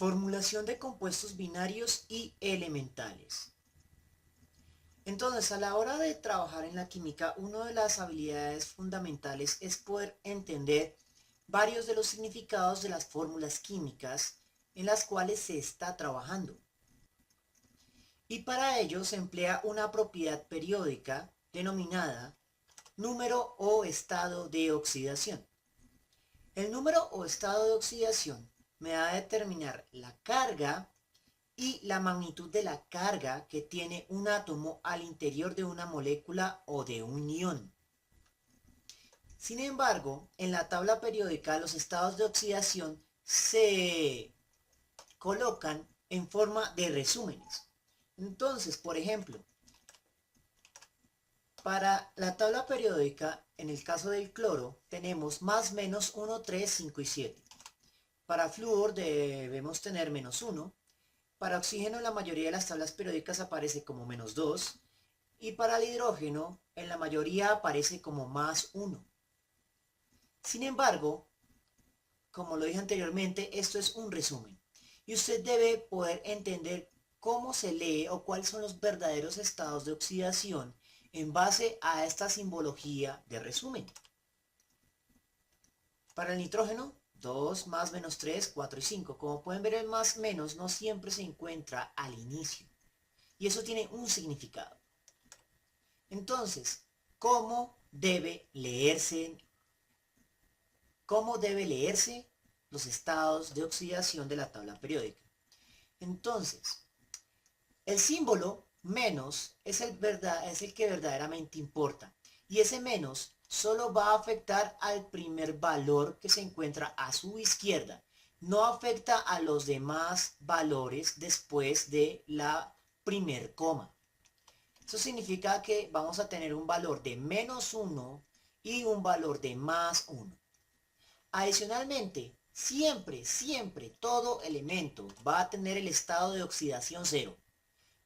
Formulación de compuestos binarios y elementales. Entonces, a la hora de trabajar en la química, una de las habilidades fundamentales es poder entender varios de los significados de las fórmulas químicas en las cuales se está trabajando. Y para ello se emplea una propiedad periódica denominada número o estado de oxidación. El número o estado de oxidación me va a determinar la carga y la magnitud de la carga que tiene un átomo al interior de una molécula o de un ion. Sin embargo, en la tabla periódica los estados de oxidación se colocan en forma de resúmenes. Entonces, por ejemplo, para la tabla periódica, en el caso del cloro, tenemos más, menos, 1, 3, 5 y 7. Para flúor debemos tener menos 1. Para oxígeno en la mayoría de las tablas periódicas aparece como menos 2. Y para el hidrógeno en la mayoría aparece como más 1. Sin embargo, como lo dije anteriormente, esto es un resumen. Y usted debe poder entender cómo se lee o cuáles son los verdaderos estados de oxidación en base a esta simbología de resumen. Para el nitrógeno, 2, más, menos 3, 4 y 5. Como pueden ver, el más, menos no siempre se encuentra al inicio. Y eso tiene un significado. Entonces, ¿cómo debe leerse los estados de oxidación de la tabla periódica? Entonces, el símbolo menos es el que verdaderamente importa. Y ese menos solo va a afectar al primer valor que se encuentra a su izquierda. No afecta a los demás valores después de la primer coma. Eso significa que vamos a tener un valor de menos 1 y un valor de más 1. Adicionalmente, siempre todo elemento va a tener el estado de oxidación 0.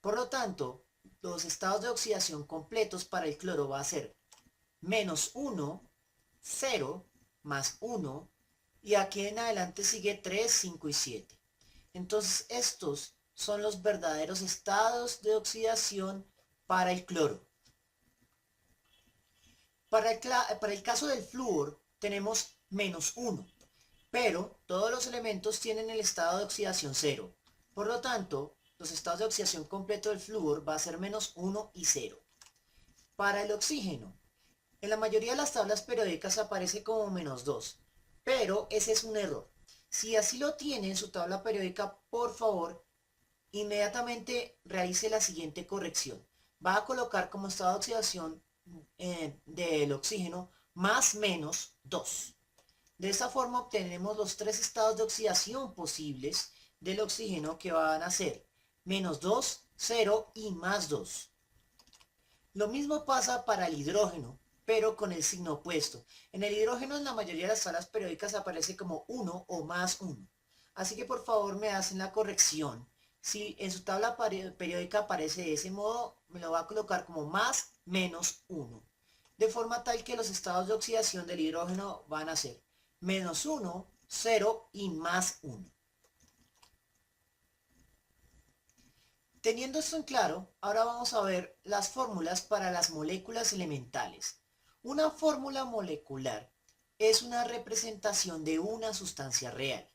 Por lo tanto, los estados de oxidación completos para el cloro va a ser menos 1, 0, más 1, y aquí en adelante sigue 3, 5 y 7. Entonces, estos son los verdaderos estados de oxidación para el cloro. Para el caso del flúor tenemos menos 1, pero todos los elementos tienen el estado de oxidación 0. Por lo tanto, los estados de oxidación completo del flúor va a ser menos 1 y 0. Para el oxígeno, en la mayoría de las tablas periódicas aparece como menos 2, pero ese es un error. Si así lo tiene en su tabla periódica, por favor, inmediatamente realice la siguiente corrección. Va a colocar como estado de oxidación del oxígeno más menos 2. De esta forma obtenemos los tres estados de oxidación posibles del oxígeno, que van a ser menos 2, 0 y más 2. Lo mismo pasa para el hidrógeno, pero con el signo opuesto. En el hidrógeno en la mayoría de las tablas periódicas aparece como 1 o más 1. Así que por favor me hacen la corrección. Si en su tabla periódica aparece de ese modo, me lo va a colocar como más menos 1. De forma tal que los estados de oxidación del hidrógeno van a ser menos 1, 0 y más 1. Teniendo esto en claro, ahora vamos a ver las fórmulas para las moléculas elementales. Una fórmula molecular es una representación de una sustancia real.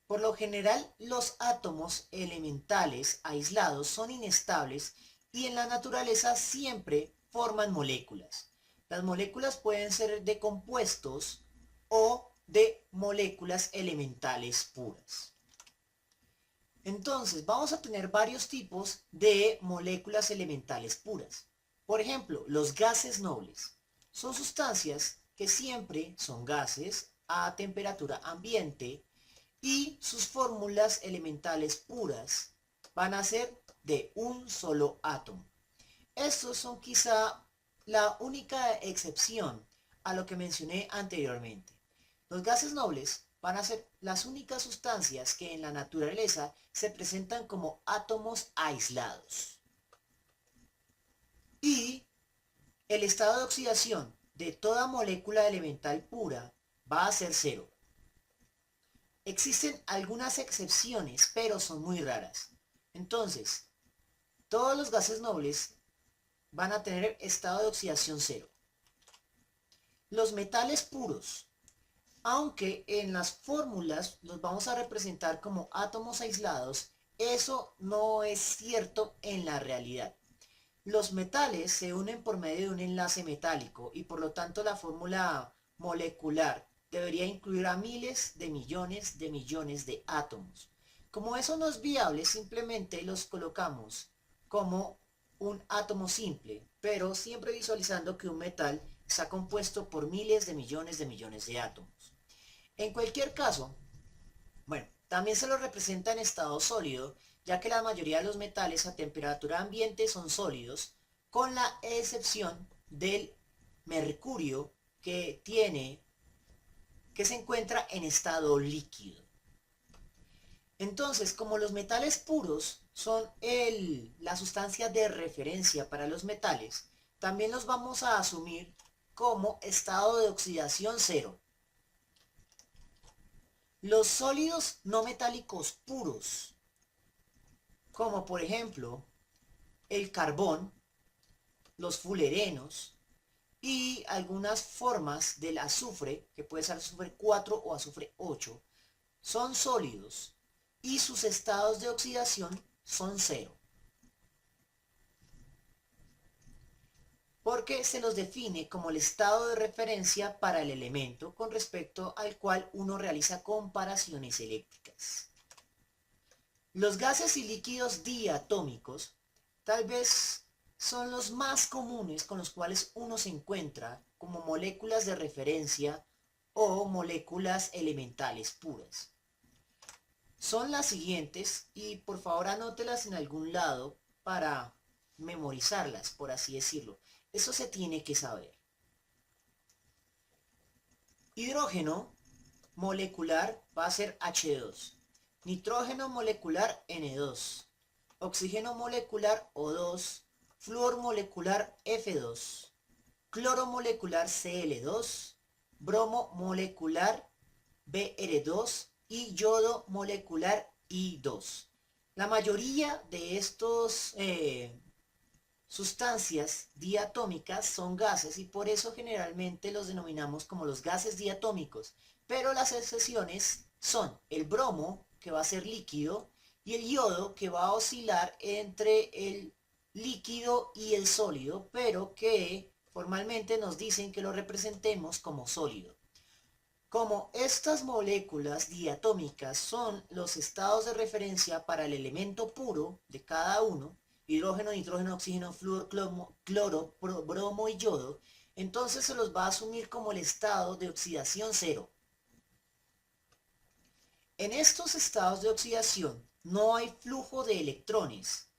Por lo general, los átomos elementales aislados son inestables y en la naturaleza siempre forman moléculas. Las moléculas pueden ser de compuestos o de moléculas elementales puras. Entonces, vamos a tener varios tipos de moléculas elementales puras. Por ejemplo, los gases nobles. Son sustancias que siempre son gases a temperatura ambiente y sus fórmulas elementales puras van a ser de un solo átomo. Estos son quizá la única excepción a lo que mencioné anteriormente. Los gases nobles van a ser las únicas sustancias que en la naturaleza se presentan como átomos aislados. Y el estado de oxidación de toda molécula elemental pura va a ser 0. Existen algunas excepciones, pero son muy raras. Entonces, todos los gases nobles van a tener estado de oxidación cero. Los metales puros, aunque en las fórmulas los vamos a representar como átomos aislados, eso no es cierto en la realidad. Los metales se unen por medio de un enlace metálico y por lo tanto la fórmula molecular debería incluir a miles de millones de átomos. Como eso no es viable, simplemente los colocamos como un átomo simple, pero siempre visualizando que un metal está compuesto por miles de millones de átomos. En cualquier caso, bueno, también se lo representa en estado sólido, ya que la mayoría de los metales a temperatura ambiente son sólidos, con la excepción del mercurio que se encuentra en estado líquido. Entonces, como los metales puros son la sustancia de referencia para los metales, también los vamos a asumir como estado de oxidación cero. Los sólidos no metálicos puros, como por ejemplo el carbón, los fulerenos y algunas formas del azufre, que puede ser azufre 4 o azufre 8, son sólidos y sus estados de oxidación son cero, porque se los define como el estado de referencia para el elemento con respecto al cual uno realiza comparaciones eléctricas. Los gases y líquidos diatómicos tal vez son los más comunes con los cuales uno se encuentra como moléculas de referencia o moléculas elementales puras. Son las siguientes y por favor anótelas en algún lado para memorizarlas, por así decirlo. Eso se tiene que saber. Hidrógeno molecular va a ser H2. Nitrógeno molecular N2. Oxígeno molecular O2. Flúor molecular F2. Cloro molecular Cl2. Bromo molecular Br2 y yodo molecular I2. La mayoría de estos sustancias diatómicas son gases y por eso generalmente los denominamos como los gases diatómicos, pero las excepciones son el bromo, que va a ser líquido, y el yodo, que va a oscilar entre el líquido y el sólido, pero que formalmente nos dicen que lo representemos como sólido. Como estas moléculas diatómicas son los estados de referencia para el elemento puro de cada uno, hidrógeno, nitrógeno, oxígeno, flúor, cloro, bromo y yodo, entonces se los va a asumir como el estado de oxidación cero. En estos estados de oxidación no hay flujo de electrones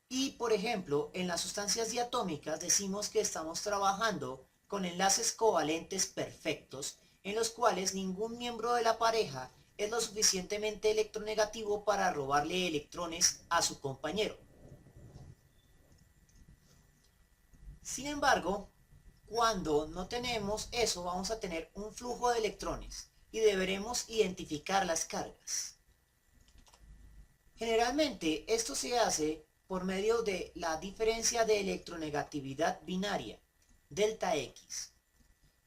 y, por ejemplo, en las sustancias diatómicas decimos que estamos trabajando con enlaces covalentes perfectos en los cuales ningún miembro de la pareja es lo suficientemente electronegativo para robarle electrones a su compañero. Sin embargo, cuando no tenemos eso, vamos a tener un flujo de electrones y deberemos identificar las cargas. Generalmente esto se hace por medio de la diferencia de electronegatividad binaria, delta X.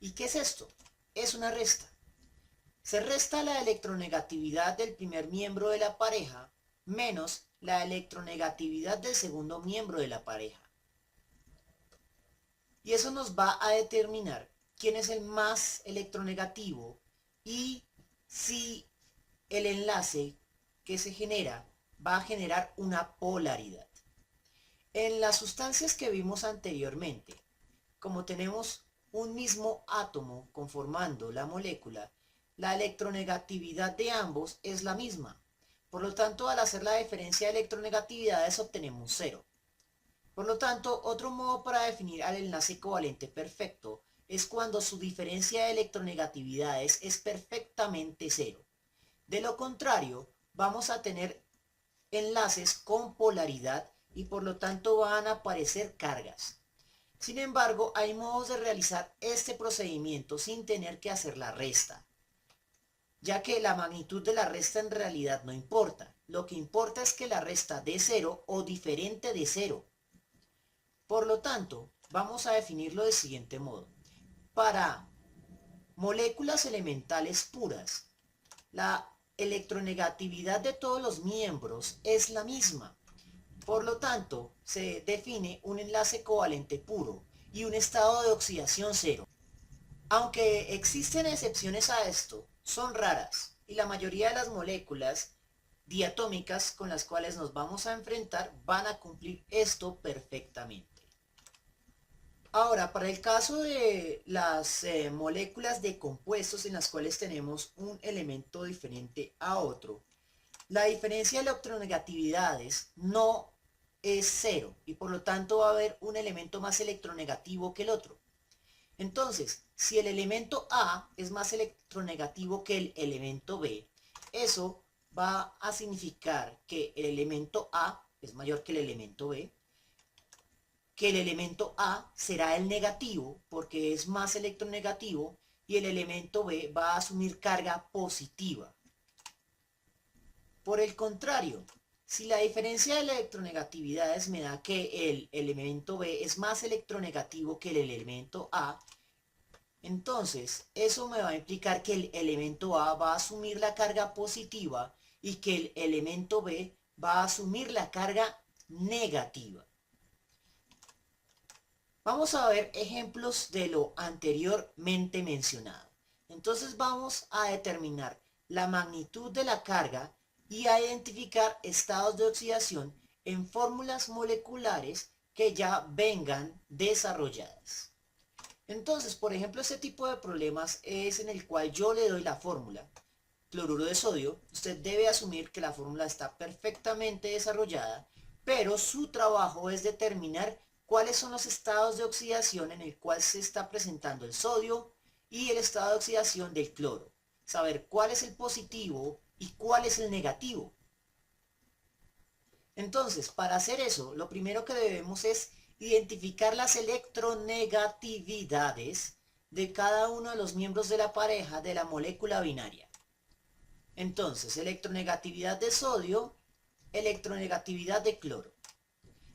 ¿Y qué es esto? Es una resta. Se resta la electronegatividad del primer miembro de la pareja menos la electronegatividad del segundo miembro de la pareja. Y eso nos va a determinar quién es el más electronegativo y si el enlace que se genera va a generar una polaridad. En las sustancias que vimos anteriormente, como tenemos un mismo átomo conformando la molécula, la electronegatividad de ambos es la misma. Por lo tanto, al hacer la diferencia de electronegatividades obtenemos cero. Por lo tanto, otro modo para definir al enlace covalente perfecto es cuando su diferencia de electronegatividades es perfectamente cero. De lo contrario, vamos a tener enlaces con polaridad y por lo tanto van a aparecer cargas. Sin embargo, hay modos de realizar este procedimiento sin tener que hacer la resta. ya que la magnitud de la resta en realidad no importa. Lo que importa es que la resta de 0 o diferente de 0. Por lo tanto, vamos a definirlo del siguiente modo. Para moléculas elementales puras, la electronegatividad de todos los miembros es la misma. Por lo tanto, se define un enlace covalente puro y un estado de oxidación cero. Aunque existen excepciones a esto, son raras y la mayoría de las moléculas diatómicas con las cuales nos vamos a enfrentar van a cumplir esto perfectamente. Ahora, para el caso de las moléculas de compuestos en las cuales tenemos un elemento diferente a otro, la diferencia de electronegatividades no es cero y por lo tanto va a haber un elemento más electronegativo que el otro. Entonces, si el elemento A es más electronegativo que el elemento B, eso va a significar que el elemento A es mayor que el elemento B, que el elemento A será el negativo porque es más electronegativo y el elemento B va a asumir carga positiva. Por el contrario, si la diferencia de electronegatividades me da que el elemento B es más electronegativo que el elemento A, entonces eso me va a implicar que el elemento A va a asumir la carga positiva y que el elemento B va a asumir la carga negativa. Vamos a ver ejemplos de lo anteriormente mencionado. Entonces vamos a determinar la magnitud de la carga y a identificar estados de oxidación en fórmulas moleculares que ya vengan desarrolladas. Entonces, por ejemplo, este tipo de problemas es en el cual yo le doy la fórmula. Cloruro de sodio, usted debe asumir que la fórmula está perfectamente desarrollada, pero su trabajo es determinar cuáles son los estados de oxidación en el cual se está presentando el sodio y el estado de oxidación del cloro. Saber cuál es el positivo y cuál es el negativo. Entonces, para hacer eso, lo primero que debemos es identificar las electronegatividades de cada uno de los miembros de la pareja de la molécula binaria. Entonces, electronegatividad de sodio, electronegatividad de cloro.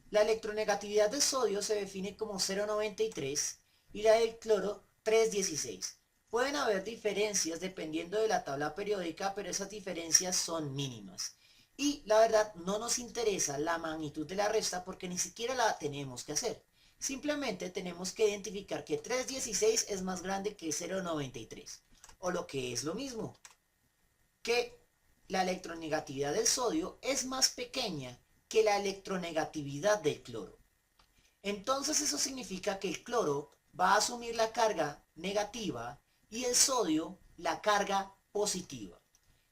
La electronegatividad de sodio se define como 0,93 y la del cloro 3,16. Pueden haber diferencias dependiendo de la tabla periódica, pero esas diferencias son mínimas. Y la verdad no nos interesa la magnitud de la resta porque ni siquiera la tenemos que hacer. Simplemente tenemos que identificar que 3,16 es más grande que 0,93. O lo que es lo mismo, que la electronegatividad del sodio es más pequeña que la electronegatividad del cloro. Entonces eso significa que el cloro va a asumir la carga negativa y el sodio la carga positiva.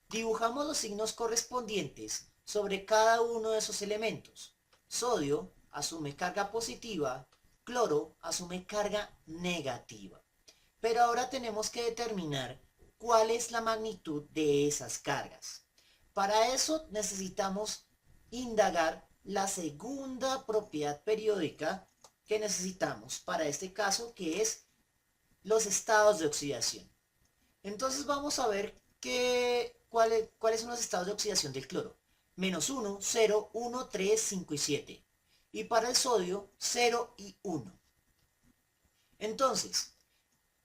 Dibujamos los signos correspondientes sobre cada uno de esos elementos. Sodio asume carga positiva, cloro asume carga negativa. Pero ahora tenemos que determinar cuál es la magnitud de esas cargas. Para eso necesitamos indagar la segunda propiedad periódica que necesitamos para este caso, que es los estados de oxidación. Entonces vamos a ver cuáles son los estados de oxidación del cloro. -1, 0, 1, 3, 5 y 7. Y para el sodio, 0 y 1. Entonces,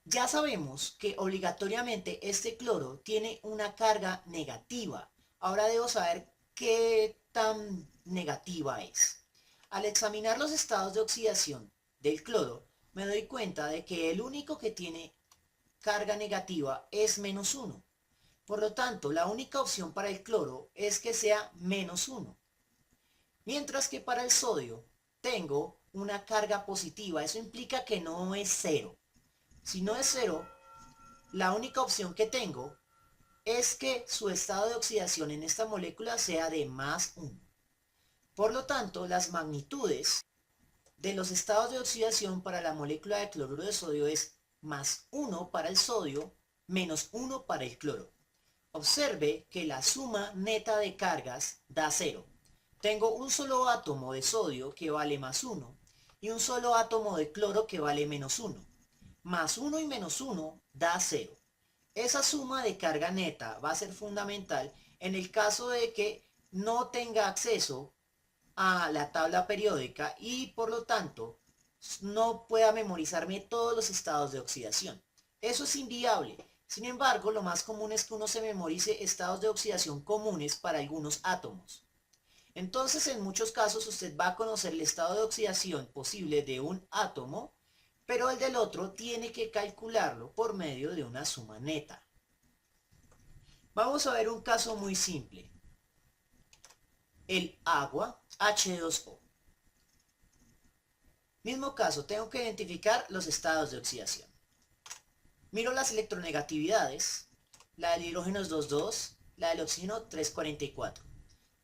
ya sabemos que obligatoriamente este cloro tiene una carga negativa. Ahora debo saber qué tan negativa es. Al examinar los estados de oxidación del cloro, me doy cuenta de que el único que tiene carga negativa es -1. Por lo tanto, la única opción para el cloro es que sea -1. Mientras que para el sodio tengo una carga positiva. Eso implica que no es 0. Si no es 0, la única opción que tengo es que su estado de oxidación en esta molécula sea de +1. Por lo tanto, las magnitudes de los estados de oxidación para la molécula de cloruro de sodio es +1 para el sodio, -1 para el cloro. Observe que la suma neta de cargas da 0. Tengo un solo átomo de sodio que vale +1 y un solo átomo de cloro que vale -1. +1 y -1 da 0. Esa suma de carga neta va a ser fundamental en el caso de que no tenga acceso a la tabla periódica y por lo tanto no pueda memorizarme todos los estados de oxidación. Eso es inviable. Sin embargo, lo más común es que uno se memorice estados de oxidación comunes para algunos átomos. Entonces, en muchos casos usted va a conocer el estado de oxidación posible de un átomo, pero el del otro tiene que calcularlo por medio de una suma neta. Vamos a ver un caso muy simple. El agua H2O. Mismo caso, tengo que identificar los estados de oxidación. Miro las electronegatividades. La del hidrógeno es 2,2, la del oxígeno 3,44.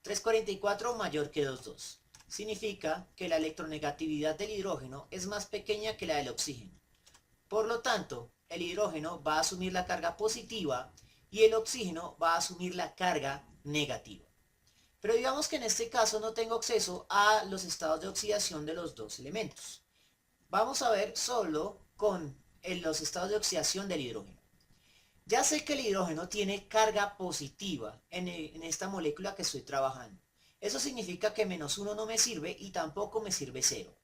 3,44 mayor que 2,2. Significa que la electronegatividad del hidrógeno es más pequeña que la del oxígeno. Por lo tanto, el hidrógeno va a asumir la carga positiva y el oxígeno va a asumir la carga negativa. Pero digamos que en este caso no tengo acceso a los estados de oxidación de los dos elementos. Vamos a ver solo con los estados de oxidación del hidrógeno. Ya sé que el hidrógeno tiene carga positiva en esta molécula que estoy trabajando. Eso significa que -1 no me sirve y tampoco me sirve 0.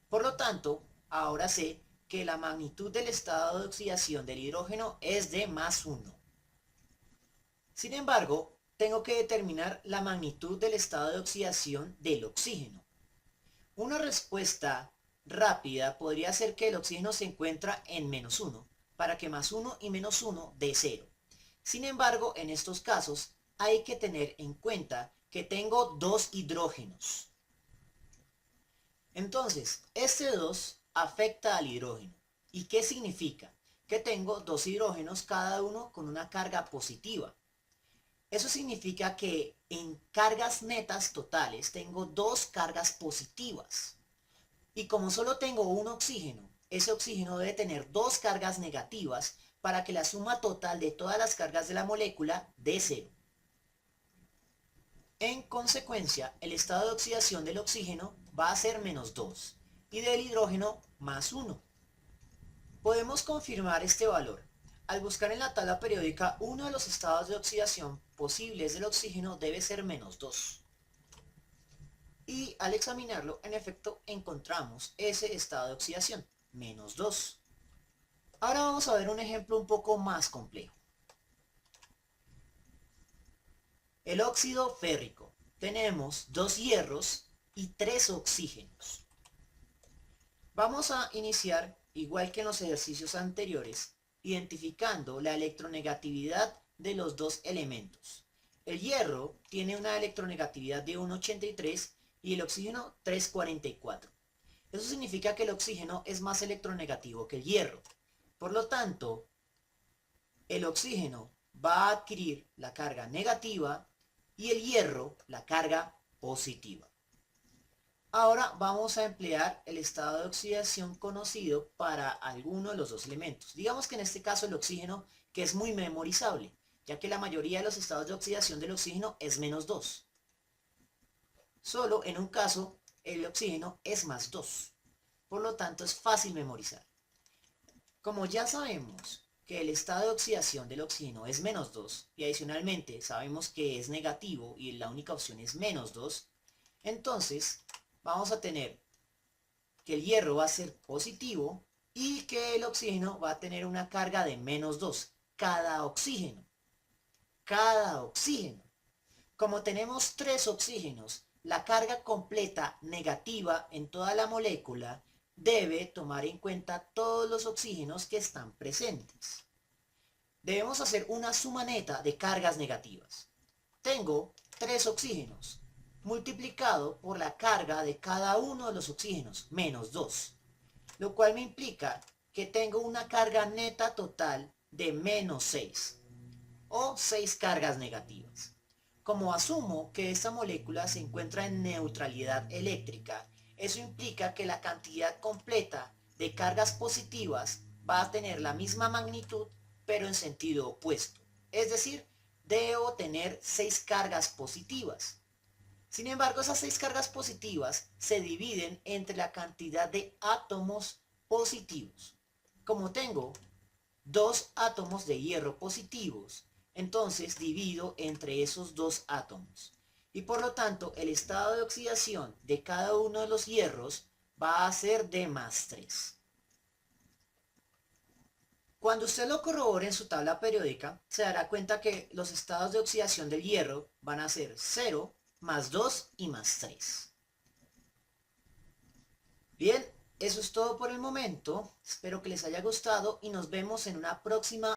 Por lo tanto, ahora sé que la magnitud del estado de oxidación del hidrógeno es de +1. Sin embargo, tengo que determinar la magnitud del estado de oxidación del oxígeno. Una respuesta rápida podría ser que el oxígeno se encuentra en -1, para que +1 y -1 dé 0. Sin embargo, en estos casos hay que tener en cuenta que tengo dos hidrógenos. Entonces, este 2 afecta al hidrógeno. ¿Y qué significa? Que tengo dos hidrógenos, cada uno con una carga positiva. Eso significa que en cargas netas totales tengo dos cargas positivas. Y como solo tengo un oxígeno, ese oxígeno debe tener dos cargas negativas para que la suma total de todas las cargas de la molécula dé 0. En consecuencia, el estado de oxidación del oxígeno va a ser -2 y del hidrógeno +1. Podemos confirmar este valor. Al buscar en la tabla periódica uno de los estados de oxidación posibles del oxígeno debe ser -2. Y al examinarlo, en efecto, encontramos ese estado de oxidación, -2. Ahora vamos a ver un ejemplo un poco más complejo. El óxido férrico. Tenemos 2 hierros y 3 oxígenos. Vamos a iniciar, igual que en los ejercicios anteriores, identificando la electronegatividad de los dos elementos. El hierro tiene una electronegatividad de 1,83 y el oxígeno 3,44. Eso significa que el oxígeno es más electronegativo que el hierro. Por lo tanto, el oxígeno va a adquirir la carga negativa y el hierro la carga positiva. Ahora vamos a emplear el estado de oxidación conocido para alguno de los dos elementos. Digamos que en este caso el oxígeno, que es muy memorizable, ya que la mayoría de los estados de oxidación del oxígeno es -2. Solo en un caso el oxígeno es +2. Por lo tanto es fácil memorizar. Como ya sabemos que el estado de oxidación del oxígeno es -2 y adicionalmente sabemos que es negativo y la única opción es -2, entonces vamos a tener que el hierro va a ser positivo y que el oxígeno va a tener una carga de -2. Cada oxígeno. Cada oxígeno. Como tenemos 3 oxígenos, la carga completa negativa en toda la molécula debe tomar en cuenta todos los oxígenos que están presentes. Debemos hacer una suma neta de cargas negativas. Tengo 3 oxígenos multiplicado por la carga de cada uno de los oxígenos, -2, lo cual me implica que tengo una carga neta total de -6 o 6 cargas negativas. Como asumo que esta molécula se encuentra en neutralidad eléctrica, eso implica que la cantidad completa de cargas positivas va a tener la misma magnitud, pero en sentido opuesto. Es decir, debo tener 6 cargas positivas. Sin embargo, esas 6 cargas positivas se dividen entre la cantidad de átomos positivos. Como tengo 2 átomos de hierro positivos. Entonces divido entre esos 2 átomos. Y por lo tanto, el estado de oxidación de cada uno de los hierros va a ser de +3. Cuando usted lo corrobore en su tabla periódica, se dará cuenta que los estados de oxidación del hierro van a ser 0, +2 y +3. Bien, eso es todo por el momento. Espero que les haya gustado y nos vemos en una próxima